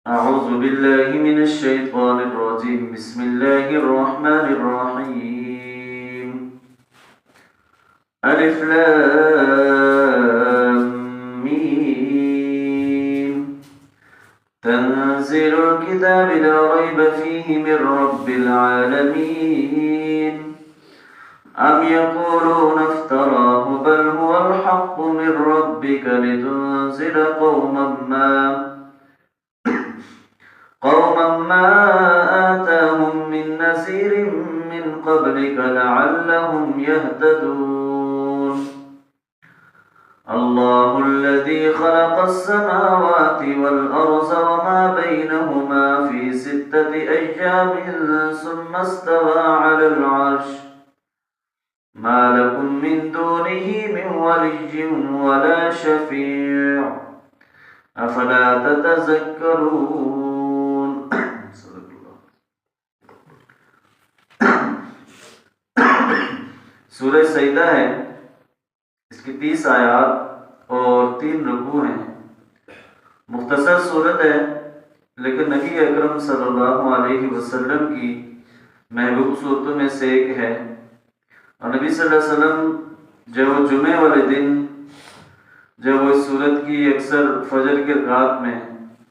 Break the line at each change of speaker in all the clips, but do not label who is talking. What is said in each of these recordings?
أعوذ بالله من الشيطان الرجيم. بسم الله الرحمن الرحيم. ألف لام ميم. تنزيل الكتاب لا ريب فيه من رب العالمين. أم يقولون افتراه بل هو الحق من ربك لتنذر قوما ما آتاهم من نذير من قبلك لعلهم يهتدون. الله الذي خلق السماوات والأرض وما بينهما في 6 أيام ثم استوى على العرش. ما لكم من دونه من ولي ولا شفيع أفلا تتذكرون. سورہ سجدہ ہے، اس کی 30 آیات اور 3 رکوع ہیں. مختصر صورت ہے، لیکن نبی اکرم صلی اللہ علیہ وسلم کی محبوب صورتوں میں سے ایک ہے. اور نبی صلی اللہ علیہ وسلم جب وہ جمعے والے دن جب وہ اس صورت کی اکثر فجر کی رکعت میں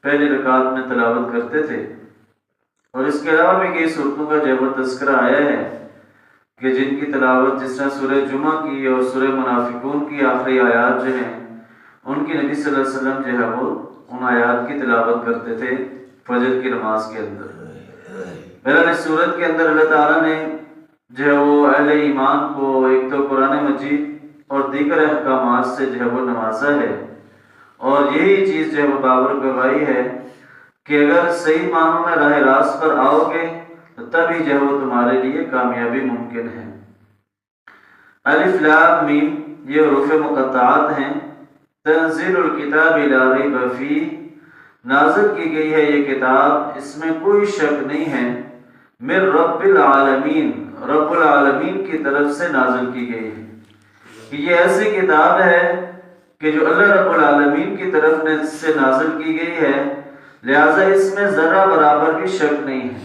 پہلی رکعت میں تلاوت کرتے تھے. اور اس کے علاوہ بھی کئی صورتوں کا جب وہ تذکرہ آیا ہے کہ جن کی تلاوت جس طرح سورہ جمعہ کی اور سورہ منافقون کی آخری آیات جو ہیں ان کی نبی صلی اللہ علیہ وسلم جو ہے وہ ان آیات کی تلاوت کرتے تھے فجر کی نماز کے اندر. بہرحال اس صورت کے اندر اللہ تعالیٰ نے جو ہے وہ اہل ایمان کو ایک تو قرآن مجید اور دیگر احکامات سے جو ہے وہ نوازا ہے. اور یہی چیز جو ہے وہ بابر گواہی ہے کہ اگر صحیح معنوں میں راہ راست پر آؤ گے تو تبھی جو ہے وہ تمہارے لیے کامیابی ممکن ہے. الف لام میم یہ حروف مقطعات ہیں. تنزیل الکتاب لا ریب فیہ، نازل کی گئی ہے یہ کتاب، اس میں کوئی شک نہیں ہے. من رب العالمین، رب العالمین کی طرف سے نازل کی گئی ہے. کہ یہ ایسی کتاب ہے کہ جو اللہ رب العالمین کی طرف سے نازل کی گئی ہے، لہٰذا اس میں ذرہ برابر بھی شک نہیں ہے.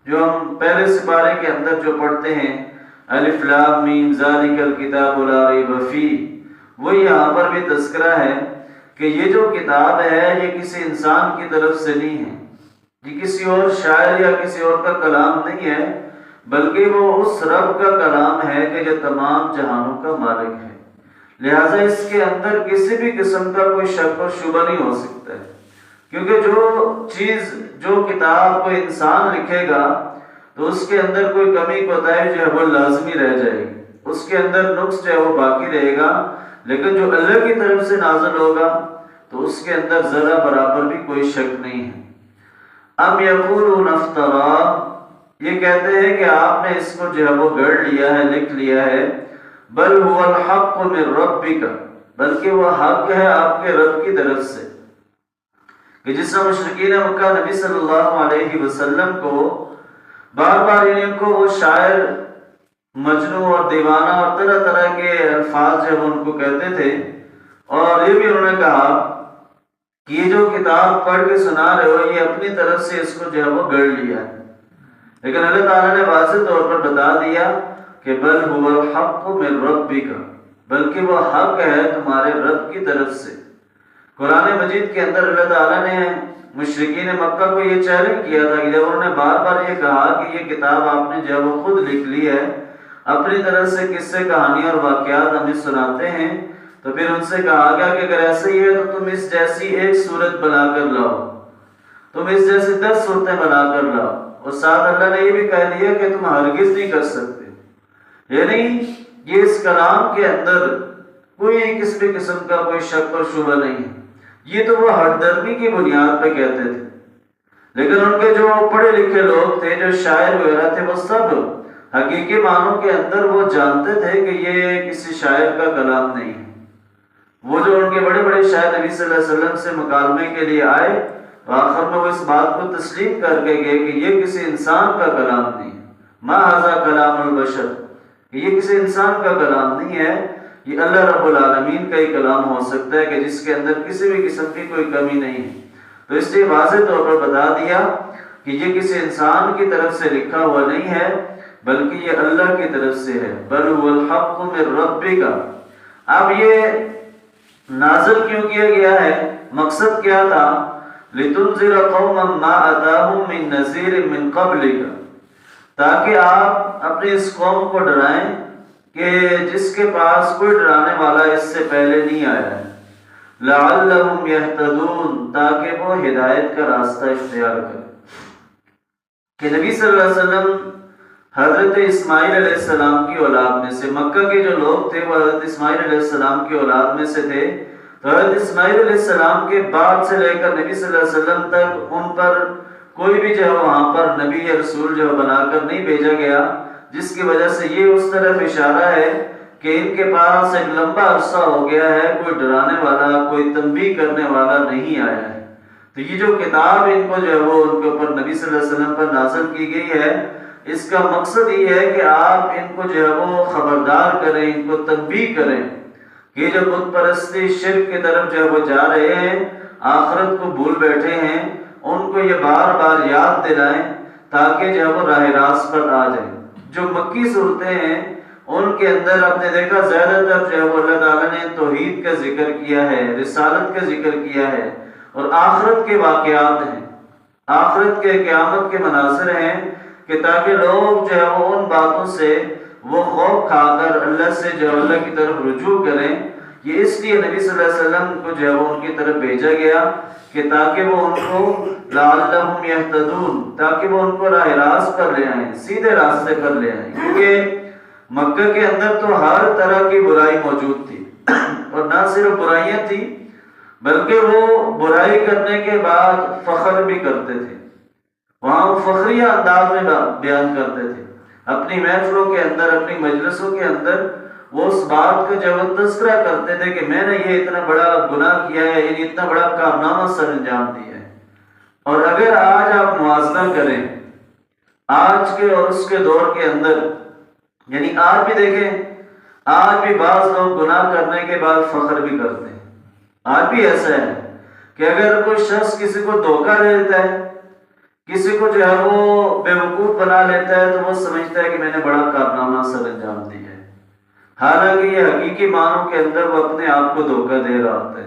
جو ہم پہلے سپارے کے اندر جو پڑھتے ہیں الف لام میم ذالک الکتاب لا ریب فیہ، وہ یہاں پر بھی تذکرہ ہے کہ یہ جو کتاب ہے یہ کسی انسان کی طرف سے نہیں ہے، یہ کسی اور شاعر یا کسی اور کا کلام نہیں ہے، بلکہ وہ اس رب کا کلام ہے کہ جو تمام جہانوں کا مالک ہے. لہٰذا اس کے اندر کسی بھی قسم کا کوئی شک اور شبہ نہیں ہو سکتا ہے، کیونکہ جو کتاب کوئی انسان لکھے گا تو اس کے اندر کوئی کمی کوتاہی جو ہے وہ لازمی رہ جائے گی، اس کے اندر نقص جو ہے وہ باقی رہے گا. لیکن جو اللہ کی طرف سے نازل ہوگا تو اس کے اندر ذرا برابر بھی کوئی شک نہیں ہے. ام یقولون افترا، یہ کہتے ہیں کہ آپ نے اس کو جو ہے وہ گڑھ لیا ہے، لکھ لیا ہے. بل هو الحق من ربک، بلکہ وہ حق ہے آپ کے رب کی طرف سے. کہ جس طرح مشرکین مکہ نبی صلی اللہ علیہ وسلم کو بار بار ان کو وہ شاعر، مجنون اور دیوانہ اور طرح طرح کے الفاظ جو ان کو کہتے تھے، اور یہ بھی انہوں نے کہا کہ یہ جو کتاب پڑھ کے سنا رہے ہو یہ اپنی طرف سے اس کو جو ہے وہ گڑھ لیا ہے. لیکن اللہ تعالیٰ نے واضح طور پر بتا دیا کہ بل هو الحق من ربک، بلکہ وہ حق ہے تمہارے رب کی طرف سے. قرآن مجید کے اندر اللہ تعالیٰ نے مشرکین مکہ کو یہ چیلنج کیا تھا کہ جب انہوں نے بار بار یہ کہا کہ یہ کتاب آپ نے جو وہ خود لکھ لی ہے، اپنی طرف سے قصے کہانیاں اور واقعات ہمیں سناتے ہیں، تو پھر ان سے کہا گیا کہ اگر ایسا ہی ہے تو تم اس جیسی ایک صورت بنا کر لاؤ، تم اس جیسی 10 صورتیں بنا کر لاؤ. اور ساتھ اللہ نے یہ بھی کہہ دیا کہ تم ہرگز نہیں کر سکتے. یعنی یہ اس کلام کے اندر کوئی کسی قسم کا کوئی شک اور شبہ نہیں ہے. یہ تو وہ ہردرمی کی بنیاد پہ کہتے تھے، لیکن ان کے جو پڑھے لکھے لوگ تھے، جو شاعر وغیرہ تھے، وہ سب حقیقی معنوں کے اندر وہ جانتے تھے کہ یہ کسی شاعر کا کلام نہیں ہے. وہ جو ان کے بڑے بڑے شاعر نبی صلی اللہ علیہ وسلم سے مکالمے کے لیے آئے تو آخر میں وہ اس بات کو تسلیم کر کے گئے کہ یہ کسی انسان کا کلام نہیں ہے. ما ھذا کلام البشر، کہ یہ کسی انسان کا کلام نہیں ہے، یہ اللہ رب العالمین کا ہی کلام ہو سکتا ہے کہ جس کے اندر کسی بھی قسم کی کوئی کمی نہیں ہے. تو اس لیے واضح طور پر بتا دیا کہ یہ کسی انسان کی طرف سے لکھا ہوا نہیں ہے بلکہ یہ اللہ کی طرف سے ہے. بل هو الحق من ربک. اب یہ نازل کیوں کیا گیا ہے؟ مقصد کیا تھا؟ لتنذر قوما ما اتاهم من نذیر من قبلک، تاکہ آپ اپنی اس قوم کو ڈرائیں کہ جس کے پاس کوئی ڈرانے والا اس سے پہلے نہیں آیا ہے. لعلہم یہتدون، تاکہ وہ ہدایت کا راستہ اختیار کریں. کہ نبی صلی اللہ علیہ وسلم حضرت اسماعیل علیہ السلام کی اولاد میں سے، مکہ کے جو لوگ تھے وہ حضرت اسماعیل علیہ السلام کی اولاد میں سے تھے. تو حضرت اسماعیل علیہ السلام کے بعد سے لے کر نبی صلی اللہ علیہ وسلم تک ان پر کوئی بھی جو ہے وہاں پر نبی یا رسول جو بنا کر نہیں بھیجا گیا، جس کی وجہ سے یہ اس طرف اشارہ ہے کہ ان کے پاس ایک لمبا عرصہ ہو گیا ہے، کوئی ڈرانے والا، کوئی تنبیہ کرنے والا نہیں آیا ہے. تو یہ جو کتاب ان کو جو ہے وہ ان کے اوپر نبی صلی اللہ علیہ وسلم پر نازل کی گئی ہے، اس کا مقصد یہ ہے کہ آپ ان کو جو ہے وہ خبردار کریں، ان کو تنبیہ کریں کہ جو بت پرستی شرک کی طرف جو ہے وہ جا رہے ہیں، آخرت کو بھول بیٹھے ہیں، ان کو یہ بار بار یاد دلائیں تاکہ جو ہے وہ راہ راست پر آ جائیں. جو مکی صورتیں ہیں ان کے اندر آپ نے دیکھا زیادہ تر جو ہے وہ اللہ تعالیٰ نے توحید کا ذکر کیا ہے، رسالت کا ذکر کیا ہے، اور آخرت کے واقعات ہیں، آخرت کے قیامت کے مناظر ہیں، کہ تاکہ لوگ جو ہے وہ ان باتوں سے وہ خوف کھا کر اللہ سے جو اللہ کی طرف رجوع کریں. یہ اس لیے نبی صلی اللہ علیہ وسلم کو جو ہے وہ ان کی طرف بھیجا گیا کہ تاکہ وہ ان کو لعلہم یہتدون، تاکہ وہ ان کو راہ راست پر لے آئیں، سیدھے راستے پر لے آئیں. کیونکہ مکہ کے اندر تو ہر طرح کی برائی موجود تھی، اور نہ صرف برائیاں تھیں بلکہ وہ برائی کرنے کے بعد فخر بھی کرتے تھے. وہاں فخریہ انداز میں بیان کرتے تھے اپنی محفلوں کے اندر، اپنی مجلسوں کے اندر. وہ اس بات کا جب تذکرہ کرتے تھے کہ میں نے یہ اتنا بڑا گناہ کیا ہے، یعنی اتنا بڑا کارنامہ سر انجام دیا ہے. اور اگر آج آپ موازنہ کریں آج کے اور اس کے دور کے اندر، یعنی آج بھی دیکھیں، آج بھی بعض لوگ گناہ کرنے کے بعد فخر بھی کرتے ہیں. آج بھی ایسا ہے کہ اگر کوئی شخص کسی کو دھوکہ دے دیتا ہے، کسی کو جو ہے وہ بے وقوف بنا لیتا ہے، تو وہ سمجھتا ہے کہ میں نے بڑا کارنامہ سر انجام دیا ہے، حالانکہ یہ حقیقی معنوں کے اندر وہ اپنے آپ کو دھوکہ دے رہا ہوتا ہے.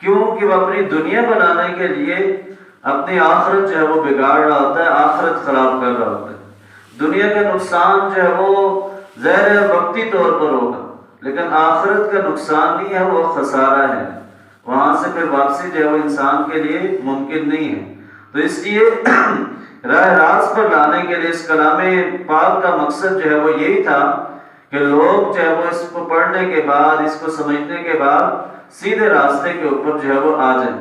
کیوں کہ وہ اپنی دنیا بنانے کے لیے اپنی آخرت جو ہے وہ بگاڑ رہا ہوتا ہے، آخرت خراب کر رہا ہوتا ہے. دنیا کا نقصان جو ہے وہ ظاہر وقتی طور پر ہوگا، لیکن آخرت کا نقصان نہیں ہے، وہ خسارہ ہے. وہاں سے پھر واپسی جو ہے وہ انسان کے لیے ممکن نہیں ہے. تو اس لیے راہ راست پر لانے کے لیے اس کلام پاک کا مقصد جو ہے وہ یہی تھا کہ لوگ جو ہے وہ اس کو پڑھنے کے بعد، اس کو سمجھنے کے بعد سیدھے راستے کے اوپر جو ہے وہ آ جائیں.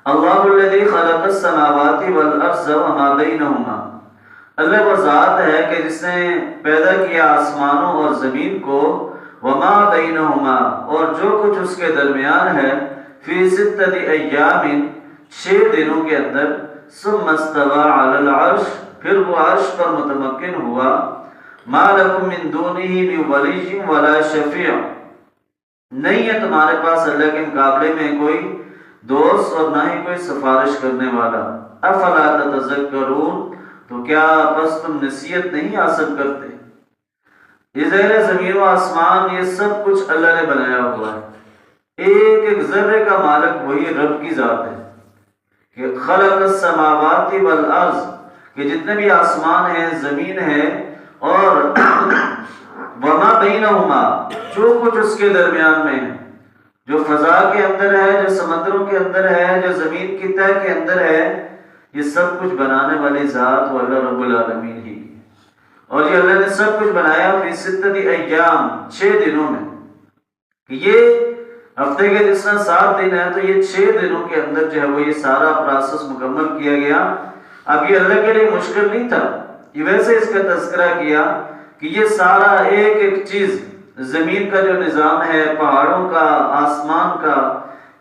اللہ الذی خلق السماوات والارض وما بینہما، اللہ وہ ذات ہے کہ جس نے پیدا کیا آسمانوں اور زمین کو، وما بینہما، اور جو کچھ اس کے درمیان ہے، فی ستۃ ایام، 6 دنوں کے اندر، ثم استوى علی العرش، پھر وہ عرش پر متمکن ہوا. ما لکم من دونہ من ولی ولا شفیع، نہیں ہے تمہارے پاس اللہ کے مقابلے میں کوئی دوست اور نہ ہی کوئی سفارش کرنے والا. افلا تتذکرون، تو کیا بس تم نصیحت نہیں حاصل کرتے؟ یہ ظاہر زمین و آسمان یہ سب کچھ اللہ نے بنایا ہوا ہے. ایک ایک ذرے کا مالک وہی رب کی ذات ہے کہ خلق السماوات والارض، کہ جتنے بھی آسمان ہیں، زمین ہے، اور وما بینہما، جو کچھ اس کے درمیان میں ہے، جو فضا کے اندر ہے، جو سمندروں کے اندر ہے، جو زمین کی تہ کے اندر ہے، یہ سب کچھ بنانے والی ذات وہ اللہ رب العالمین ہی. اور یہ اللہ نے سب کچھ بنایا فی ستۃ ایام، 6 دنوں میں. یہ ہفتے کے جس طرح 7 دن ہے، تو یہ 6 دنوں کے اندر جو ہے وہ یہ سارا پروسیس مکمل کیا گیا. اب یہ اللہ کے لیے مشکل نہیں تھا، یہ ویسے اس کا تذکرہ کیا کہ یہ سارا ایک ایک چیز، زمین کا جو نظام ہے، پہاڑوں کا، آسمان کا،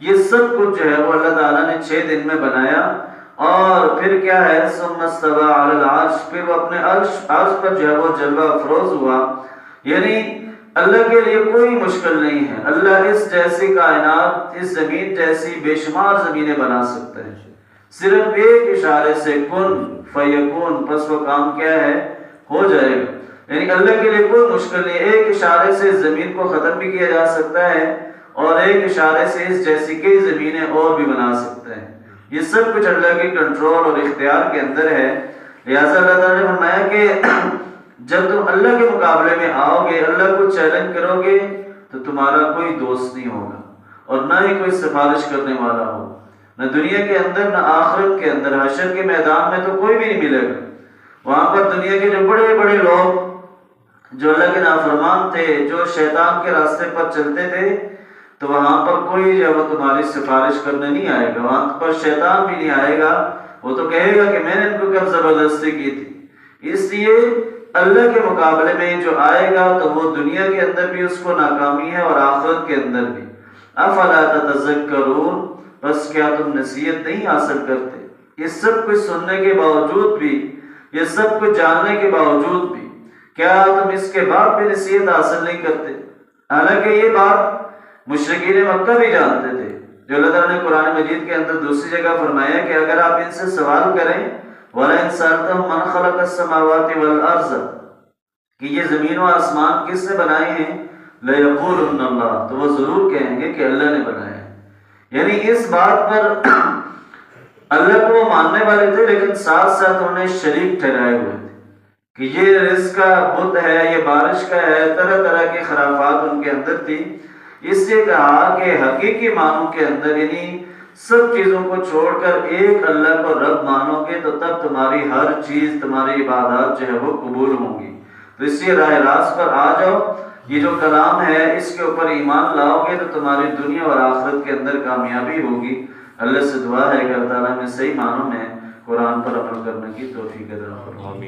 یہ سب کچھ جو ہے وہ اللہ تعالیٰ نے 6 دن میں بنایا. اور پھر کیا ہے، ثم استوى علی العرش، پھر وہ اپنے عرش پر جو ہے وہ جلوہ افروز ہوا. یعنی اللہ کے لیے کوئی مشکل نہیں ہے. اللہ اس جیسی کائنات، اس زمین جیسی بے شمار زمینیں بنا سکتا ہے. صرف ایک اشارے سے کن فیکون، پس وہ کام کیا ہے، ہو جائے گا. یعنی اللہ کے لیے کوئی مشکل نہیں. ایک اشارے سے زمین کو ختم بھی کیا جا سکتا ہے اور ایک اشارے سے اس جیسی کئی زمینیں اور بھی بنا سکتا ہے. یہ سب کچھ اللہ کی کنٹرول اور اختیار کے اندر ہے. لہٰذا اللہ تعالیٰ نے فرمایا کہ جب تم اللہ کے مقابلے میں آؤ گے، اللہ کو چیلنج کرو گے، تو تمہارا کوئی دوست نہیں ہوگا اور نہ ہی کوئی سفارش کرنے والا ہوگا. نہ دنیا کے اندر نہ آخرت کے اندر. حشر کے میدان میں تو کوئی بھی نہیں ملے گا. وہاں پر دنیا کے جو بڑے بڑے لوگ جو اللہ کے نافرمان تھے، جو شیطان کے راستے پر چلتے تھے، تو وہاں پر کوئی جو وہ تمہاری سفارش کرنے نہیں آئے گا. وہاں پر شیطان بھی نہیں آئے گا. وہ تو کہے گا کہ میں نے ان کو کب زبردستی کی تھی. اس لیے اللہ کے مقابلے میں جو آئے گا تو وہ دنیا کے اندر بھی اس کو ناکامی ہے اور آخرت کے اندر بھی. افلا تتذکرون، بس کیا تم نصیحت نہیں حاصل کرتے؟ یہ سب کچھ سننے کے باوجود بھی، یہ سب کچھ جاننے کے باوجود بھی کیا تم اس کے بعد بھی نصیحت حاصل نہیں کرتے؟ حالانکہ یہ بات مشرکین مکہ بھی جانتے تھے. جو اللہ تعالیٰ نے قرآن مجید کے اندر دوسری جگہ فرمایا کہ اگر آپ ان سے سوال کریں وَلَئِن سَأَلْتَهُم مَّنْ خَلَقَ السَّمَاوَاتِ وَالْأَرْضَ، کہ یہ زمین و آسمان کس نے بنائے ہیں، لَيَقُولُنَّ اللَّهُ، تو وہ ضرور کہیں گے کہ اللہ نے بنایا ہے. یعنی اس بات پر اللہ کو وہ ماننے والے تھے، لیکن ساتھ ساتھ انہیں شریک ٹھہرائے ہوئے تھے کہ یہ رزق کا بت ہے، یہ بارش کا ہے. طرح طرح کی خرافات ان کے اندر تھی. اس سے کہا کہ حقیقی معنوں کے اندر، یعنی سب چیزوں کو چھوڑ کر ایک اللہ کو رب مانو گے تو تب تمہاری ہر چیز، تمہاری عبادات جو ہے وہ قبول ہوں گی. تو اس لیے راہ راست پر آ جاؤ. یہ جو کلام ہے اس کے اوپر ایمان لاؤ گے تو تمہاری دنیا اور آخرت کے اندر کامیابی ہوگی. اللہ سے دعا ہے کہ اللہ تعالیٰ میں صحیح معنوں میں قرآن پر عمل کرنے کی توفیق عطا فرمائے.